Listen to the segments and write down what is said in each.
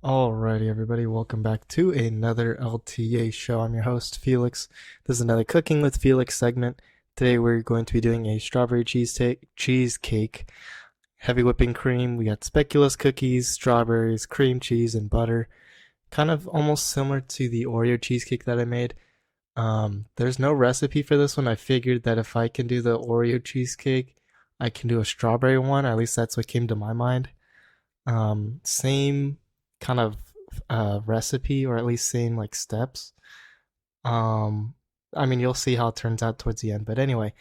Alrighty, everybody, welcome back to another LTA show. I'm your host, Felix. This is another Cooking with Felix segment. Today, we're going to be doing a strawberry cheesecake, heavy whipping cream. We got speculoos cookies, strawberries, cream cheese, and butter. Kind of almost similar to the Oreo cheesecake that I made. There's no recipe for this one. I figured that if I can do the Oreo cheesecake, I can do a strawberry one. At least that's what came to my mind. Same kind of recipe, or at least same like steps. Um, I mean, you'll see how it turns out towards the end. But anyway,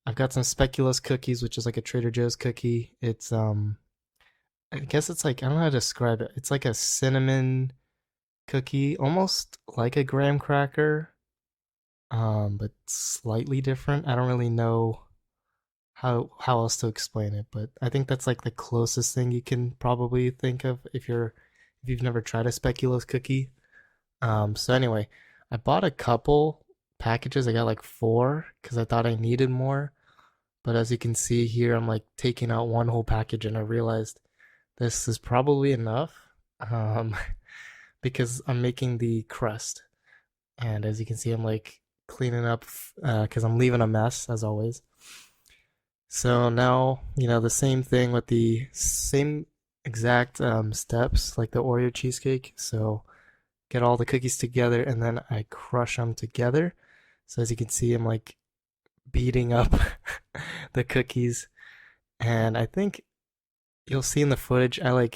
I've got some speculoos cookies, which is like a Trader Joe's cookie. I guess it's like, I don't know how to describe it. It's like a cinnamon cookie, almost like a graham cracker, but slightly different. I don't really know how else to explain it, but I think that's like the closest thing you can probably think of if you've never tried a speculoos cookie. So anyway, I bought a couple packages. I got like four because I thought I needed more. But as you can see here, I'm like taking out one whole package, and I realized this is probably enough, um, because I'm making the crust. And as you can see, I'm like cleaning up because I'm leaving a mess as always. So now, the same thing with the same exact steps like the Oreo cheesecake. So get all the cookies together and then I crush them together. So as you can see, I'm like beating up the cookies. And I think you'll see in the footage, I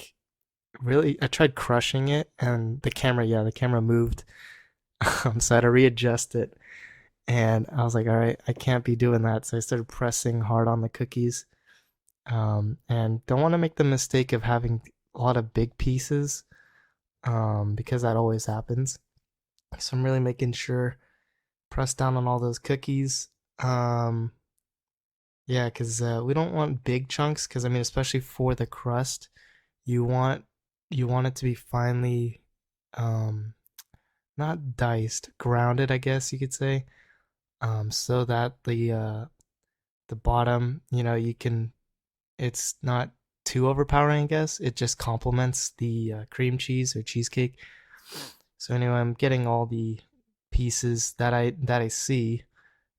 tried crushing it and the camera moved. So I had to readjust it. And I was like, all right, I can't be doing that. So I started pressing hard on the cookies. And don't want to make the mistake of having a lot of big pieces, because that always happens. So I'm really making sure press down on all those cookies. Um, yeah, because we don't want big chunks. Because I mean, especially for the crust, you want you want it to be finely, um, not diced, grounded, I guess you could say, so that the bottom, you can it's not too overpowering, I guess. It just complements the cream cheese or cheesecake. So anyway, I'm getting all the pieces that I see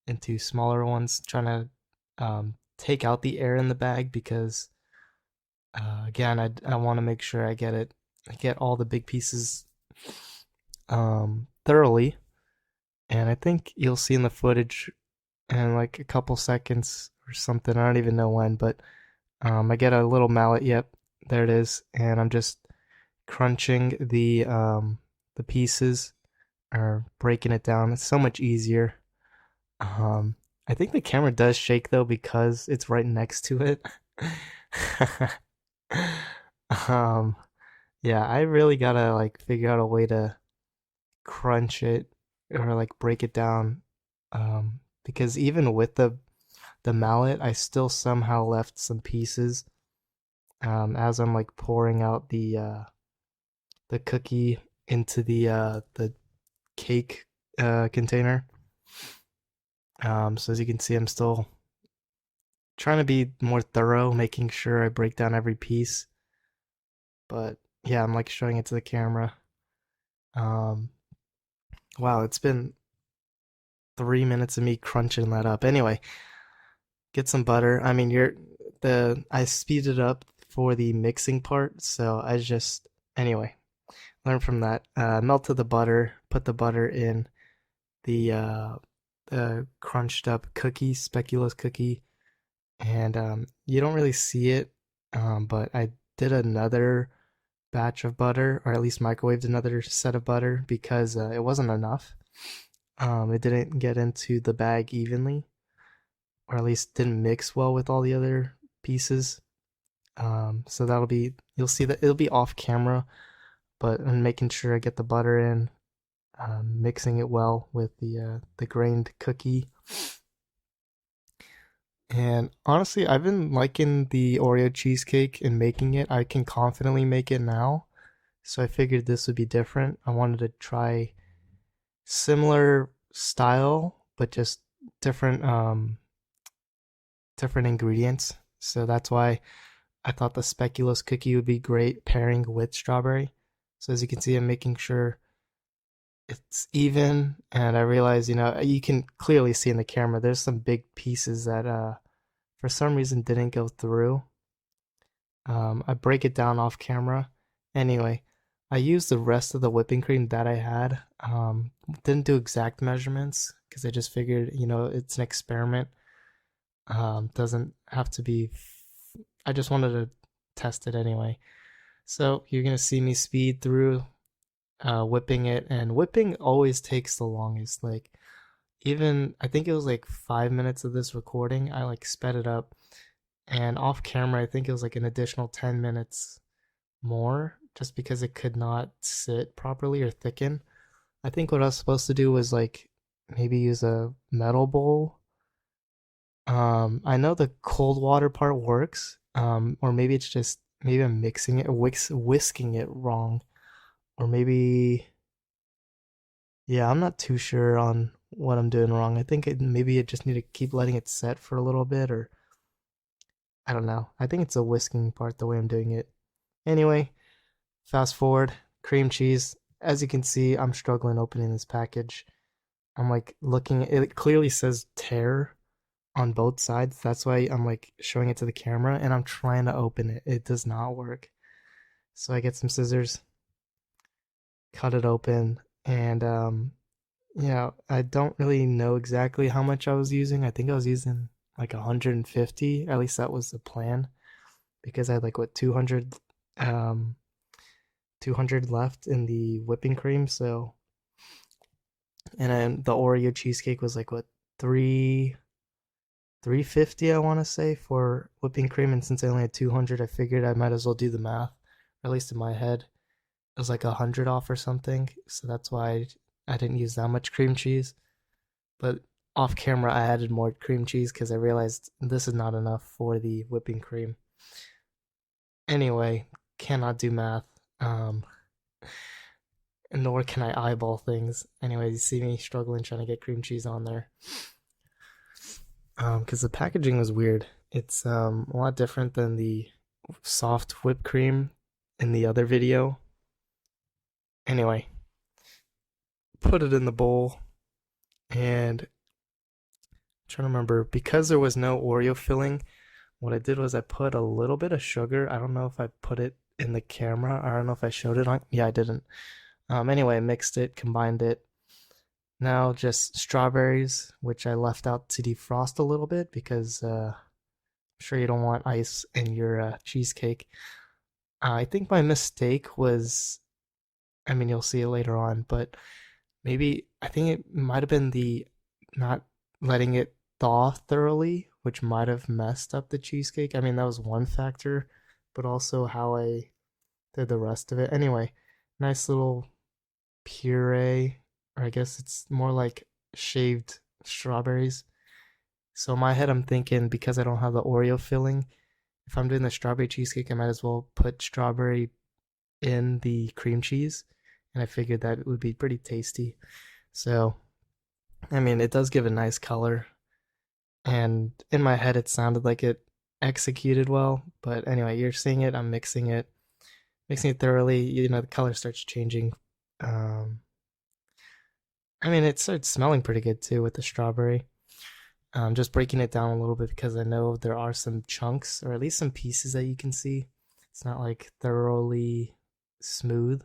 into smaller ones, trying to take out the air in the bag because again, I want to make sure I get all the big pieces thoroughly. And I think you'll see in the footage in like a couple seconds or something. I don't even know when, but I get a little mallet. Yep, there it is, and I'm just crunching the pieces or breaking it down. It's so much easier. Um, I think the camera does shake though because it's right next to it. um, yeah, I really gotta like figure out a way to crunch it or like break it down. Because even with the mallet, I still somehow left some pieces as I'm like pouring out the cookie into the cake container. So as you can see, I'm still trying to be more thorough, making sure I break down every piece. But yeah, I'm like showing it to the camera. Um, wow, it's been 3 minutes of me crunching that up. Anyway, get some butter. I mean, I speeded up for the mixing part, so I just anyway learn from that. Melted the butter, put the butter in the crunched up cookie, speculoos cookie, and you don't really see it, but I did another batch of butter, or at least microwaved another set of butter because it wasn't enough. It didn't get into the bag evenly, or at least didn't mix well with all the other pieces. So you'll see that it'll be off camera, but I'm making sure I get the butter in, mixing it well with the grained cookie. And honestly, I've been liking the Oreo cheesecake and making it. I can confidently make it now. So I figured this would be different. I wanted to try similar style, but just different different ingredients. So that's why I thought the speculoos cookie would be great pairing with strawberry. So as you can see, I'm making sure it's even, and I realize, you can clearly see in the camera there's some big pieces that for some reason didn't go through. I break it down off camera. Anyway, I used the rest of the whipping cream that I had. Didn't do exact measurements because I just figured, it's an experiment. Doesn't have to be. I just wanted to test it anyway. So you're gonna see me speed through whipping it, and whipping always takes the longest. Like, even I think it was like 5 minutes of this recording, I like sped it up, and off camera I think it was like an additional 10 minutes more just because it could not sit properly or thicken. I think what I was supposed to do was like maybe use a metal bowl. I know the cold water part works, or maybe it's just maybe I'm mixing it, whisking it wrong, or maybe, yeah, I'm not too sure on what I'm doing wrong. I think maybe I just need to keep letting it set for a little bit, or I don't know. I think it's a whisking part the way I'm doing it. Anyway, fast forward, cream cheese. As you can see, I'm struggling opening this package. I'm like looking, it clearly says tear on both sides. That's why I'm like showing it to the camera and I'm trying to open it. It does not work. So I get some scissors, cut it open, and I don't really know exactly how much I was using. I think I was using like 150. At least that was the plan because I had like what um 200 left in the whipping cream. So, and then the Oreo cheesecake was like what, 350, I want to say, for whipping cream, and since I only had 200, I figured I might as well do the math, or at least in my head. It was like 100 off or something, so that's why I didn't use that much cream cheese. But off camera, I added more cream cheese because I realized this is not enough for the whipping cream. Anyway, cannot do math, nor can I eyeball things. Anyway, you see me struggling trying to get cream cheese on there. Because the packaging was weird. It's a lot different than the soft whipped cream in the other video. Anyway, put it in the bowl, and I'm trying to remember, because there was no Oreo filling, what I did was I put a little bit of sugar. I don't know if I put it in the camera. I don't know if I showed it on. Yeah, I didn't. Anyway, I mixed it, combined it. Now just strawberries, which I left out to defrost a little bit because I'm sure you don't want ice in your cheesecake. I think my mistake was, I mean, you'll see it later on, but maybe I think it might have been the not letting it thaw thoroughly, which might have messed up the cheesecake. I mean, that was one factor, but also how I did the rest of it. Anyway, nice little puree, or I guess it's more like shaved strawberries. So in my head, I'm thinking because I don't have the Oreo filling, if I'm doing the strawberry cheesecake, I might as well put strawberry in the cream cheese. And I figured that it would be pretty tasty. So, I mean, it does give a nice color. And in my head, it sounded like it executed well. But anyway, you're seeing it. I'm mixing it thoroughly. The color starts changing. Um, I mean, it starts smelling pretty good too with the strawberry. Just breaking it down a little bit because I know there are some chunks or at least some pieces that you can see. It's not like thoroughly smooth.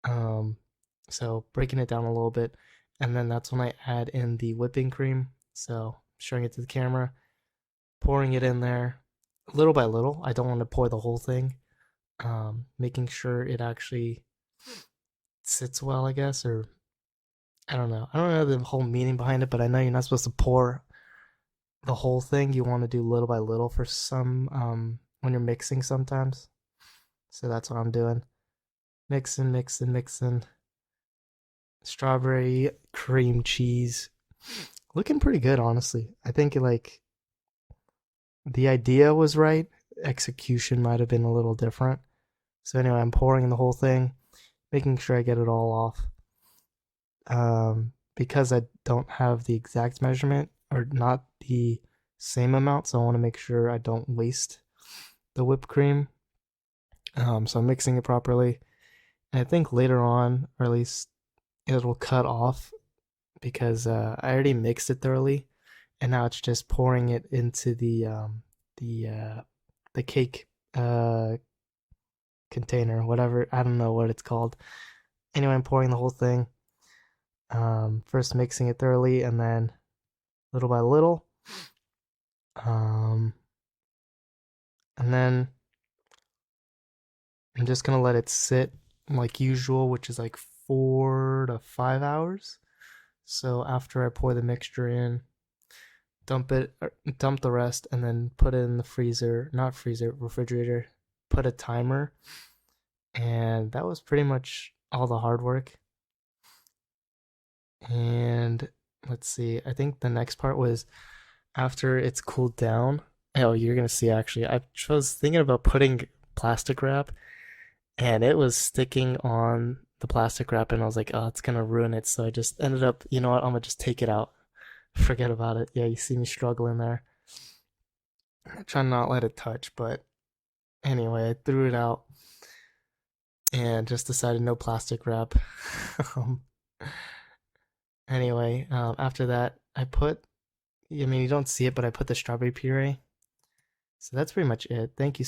Um, so breaking it down a little bit, and then that's when I add in the whipping cream. So showing it to the camera, pouring it in there little by little. I don't want to pour the whole thing. Making sure it actually sits well, I guess, or I don't know. I don't know the whole meaning behind it, but I know you're not supposed to pour the whole thing. You want to do little by little for some when you're mixing sometimes. So that's what I'm doing. Mixing, mixing, mixing. Strawberry cream cheese. Looking pretty good, honestly. I think like the idea was right. Execution might have been a little different. So anyway, I'm pouring the whole thing, making sure I get it all off. Because I don't have the exact measurement or not the same amount, so I want to make sure I don't waste the whipped cream. So I'm mixing it properly, And I think later on, or at least it will cut off because I already mixed it thoroughly, and now it's just pouring it into the uh, the cake container, whatever. I don't know what it's called. Anyway, I'm pouring the whole thing. First mixing it thoroughly, and then little by little. Um, and then I'm just gonna let it sit like usual, which is like 4 to 5 hours. So after I pour the mixture in, dump the rest, and then put it in the freezer, not freezer, refrigerator. Put a timer, and that was pretty much all the hard work. And let's see, I think the next part was after it's cooled down. Oh, you're gonna see actually. I was thinking about putting plastic wrap, and it was sticking on the plastic wrap, and I was like, oh, it's gonna ruin it. So I just ended up, you know what? I'm gonna just take it out. Forget about it. Yeah, you see me struggling there. I try not let it touch, but anyway, I threw it out and just decided no plastic wrap. um, anyway, after that, I mean, you don't see it, but I put the strawberry puree. So that's pretty much it. Thank you